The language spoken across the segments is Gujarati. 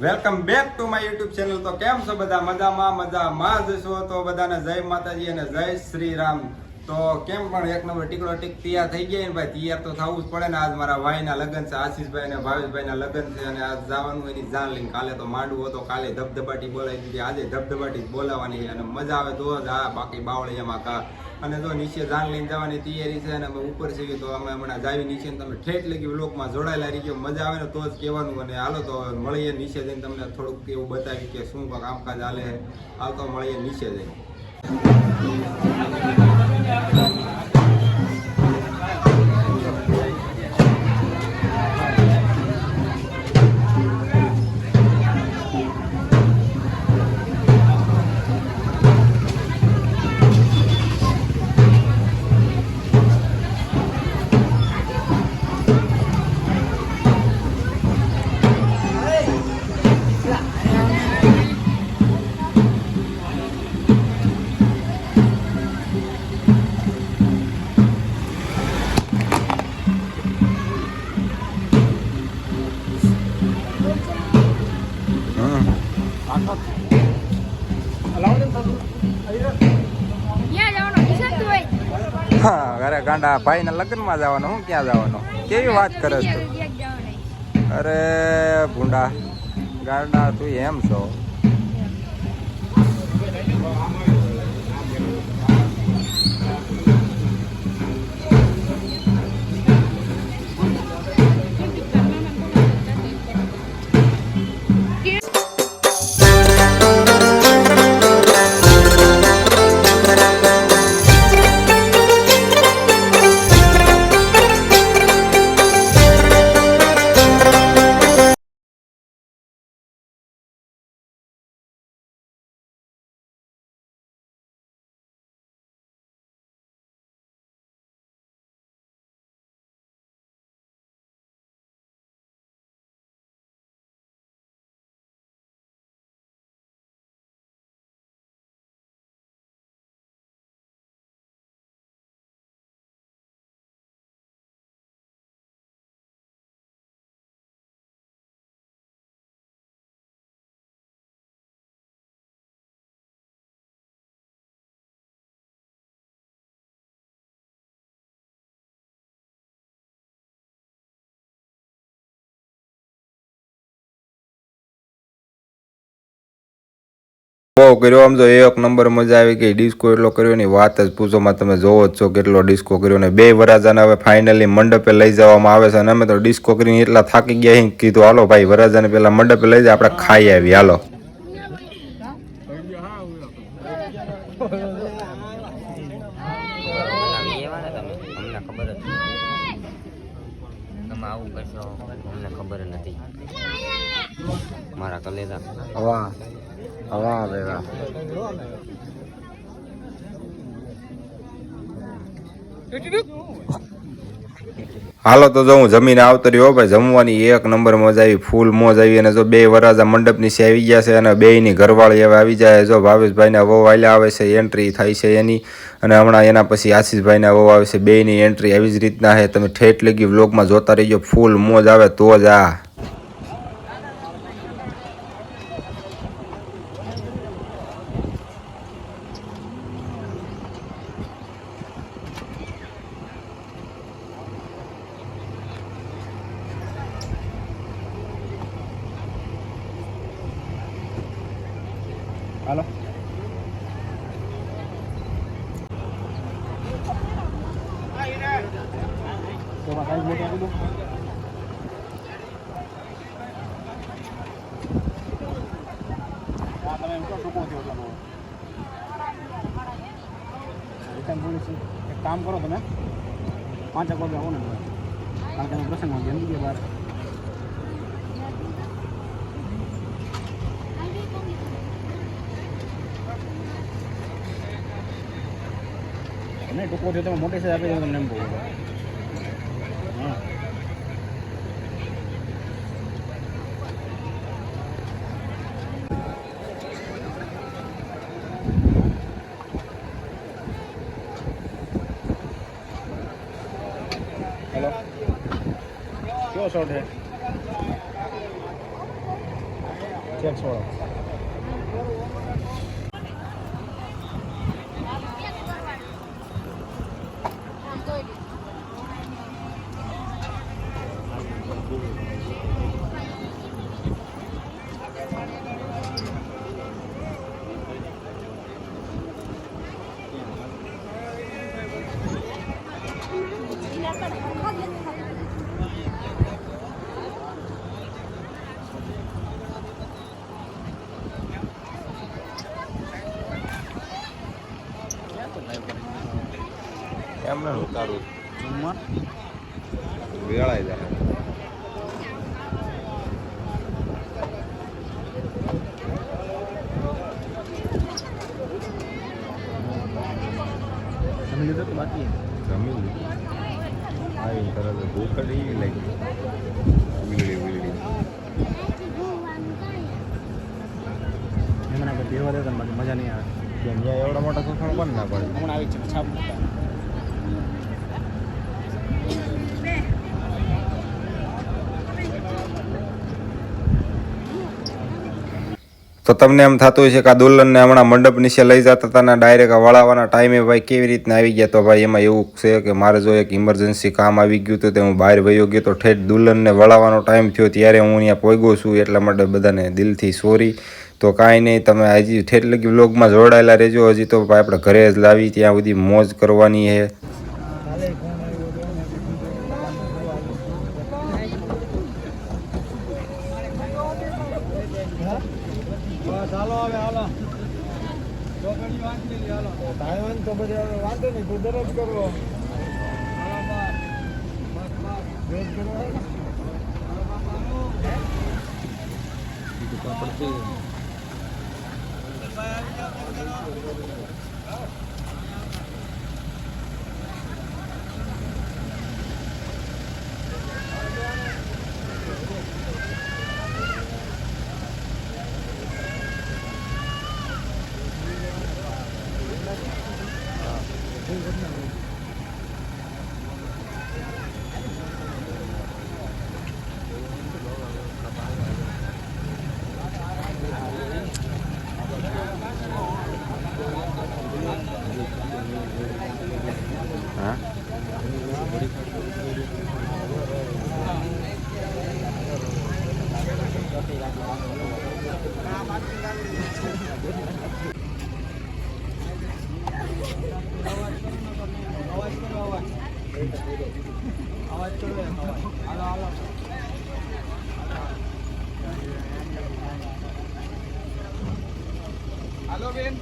Welcome back to my YouTube channel. તો કેમ છો બધા? મજામાં જશો તો બધાને જય માતાજી અને જય શ્રી રામ. તો કેમ પણ એક નંબર ટીકડો ટીક તૈયાર થઈ ગયા ને ભાઈ? તૈયાર તો થવું જ પડે ને. આજ મારા ભાઈના લગ્ન છે, આશીષભાઈ અને ભાવેશભાઈના લગ્ન છે અને આજ જવાનું એની જાન લઈને. કાલે તો માંડવું હતો, કાલે ધબધબાટી બોલાવી દીધી, આજે ધબધબાટી બોલાવાની અને મજા આવે તો જ આ, બાકી બાવળિયામાં કા. અને જો નીચે જાન લઈને જવાની તૈયારી છે અને અમે ઉપર છીએ તો અમે હમણાં જાવી નીચે. તમે ઠેઠ લગી વ્લોગમાં જોડાયેલા રહી ગયો, મજા આવે ને તો જ કહેવાનું. અને હાલો તો મળીએ નીચે જઈને, તમને થોડુંક એવું બતાવી કે શું કામકાજ હાલે. હાલ તો મળીએ નીચે જઈને. અરે ગાંડા ભાઈ ના લગ્ન માં જવાનું, હું ક્યાં જવાનું? કેવી વાત કરે છે? અરે ભૂંડા ગાંડા, તું એમ છો? બહુ કર્યો આમ તો એક નંબર મજા આવી ગઈ. ડિસ્કો એટલો કર્યો ની વાત જ પૂછોમાં. તમે જોવો જ છો કેટલો ડિસ્કો કર્યો ને. બે વરાજાને હવે ફાઇનલી મંડપે લઈ જવામાં આવે છે અને અમે તો ડિસ્કો કરીને એટલા થાકી ગયા. કીધું હાલો ભાઈ વરાજાને પેલા મંડપે લઈ જાય, આપણે ખાઈ આવી. હાલો મારા કલેજા વાહ વાહ બેગા. હાલો તો જો હું જમીને આવતો રહ્યો ભાઈ. જમવાની એક નંબર મજા આવી, ફૂલ મોજ આવી. અને જો બે વરાજા મંડપ નીચે આવી ગયા છે અને બેયની ઘરવાળી હવે આવી જાય. જો ભાવેશભાઈના વહુ આલ્યા આવે છે, એન્ટ્રી થાય છે એની. અને હમણાં એના પછી આશીષભાઈના વહુ આવે છે, બેયની એન્ટ્રી આવી જ રીતના છે. તમે ઠેઠ લગી વ્લોગમાં જોતા રહીજો, ફૂલ મોજ આવે તો જ આ. હાલો એક કામ કરો, તમે 5 વાગે આવો ને, કારણ કે પ્રસંગમાં જલ્દી ગયા બહાર. નહીં ટૂંકો થયો, તમે મોટી સાઈઝ આપી દો તમને એમ કહું. હા હેલો, કેવો શોટ છે? ચેક્સ વાળો. એમને ઉતારું જમવા વેળાઈ જાય. જમી લીધું કે બાકી? જમી લીધું. આવી તરત ભૂખ જ એવી લાગી. વીળી એમને આપણે બેવા દેતા ને બાકી મજા નહીં આવે. કેમ ત્યાં એવડા મોટા સોફા કોણ ના પડે? હમણાં આવી છે છાપ મૂકતા. તો તમને એમ થતું હોય છે કે આ દુલ્હનને હમણાં મંડપ નીચે લઈ જતા હતા ને ડાયરેક્ટ વળાવવાના ટાઈમે ભાઈ કેવી રીતના આવી ગયા? તો ભાઈ એમાં એવું છે કે મારે જો એક ઇમરજન્સી કામ આવી ગયું હતું તે હું બહાર વયો ગયો તો ઠેઠ દુલ્હનને વળાવવાનો ટાઈમ થયો ત્યારે હું અહીંયા પહોંચ્યો છું. એટલા માટે બધાને દિલથી સોરી. તો કાંઈ નહીં, તમે હજી ઠેઠ લગી વ્લોગમાં જોડાયેલા રહેજો. હજી તો ભાઈ આપણે ઘરે જ લાવી, ત્યાં બધી મોજ કરવાની છે. ચાલો હવે હાલો ચોકડી વાંચી લે. હાલો ધાયવાન તો બધે વાંધો નહીં, તું દરરોજ કરવો. હાલો બસ રોજ કરવો હે ને. હાલો બેન.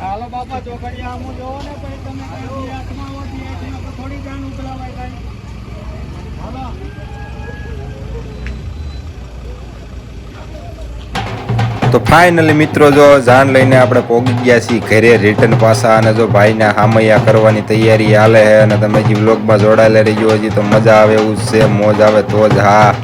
હાલો બાપા ચોકડી આમ જોવો ને પછી તમે કઈ હાથમાં હોતી થોડી જાન ઉકલાવાય કઈ. હાલો તો ફાઇનલી મિત્રો જો જાન લઈને આપણે પહોંચી ગયા છીએ ઘરે રિટર્ન પાછા. અને જો ભાઈને હામૈયા કરવાની તૈયારી હાલે છે. અને તમે હજી વ્લોગમાં જોડાયેલા રહીજો. હજી તો મજા આવે એવું છે, મોજ આવે તો જ. હા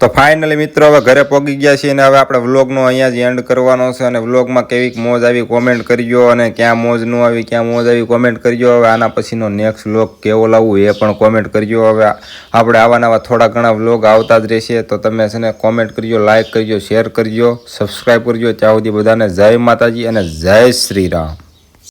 તો ફાઇનલી મિત્રો હવે ઘરે પહોંચી ગયા છીએ અને હવે આપણે વ્લોગનો અહીંયા જ એન્ડ કરવાનો છે અને વ્લોગમાં કેવીક મોજ આવી કોમેન્ટ કરજો અને ક્યાં મોજ ન આવી ક્યાં મોજ આવી કોમેન્ટ કરજો. હવે આના પછીનો નેક્સ્ટ વ્લોગ કેવો લાવવું એ પણ કોમેન્ટ કરજો. હવે આપણે આવા નવા થોડા ઘણા વ્લોગ આવતા જ રહેશે તો તમે છે ને કોમેન્ટ કરજો, લાઇક કરજો, શેર કરજો, સબસ્ક્રાઈબ કરજો. ત્યાં સુધી બધાને જય માતાજી અને જય શ્રી રામ.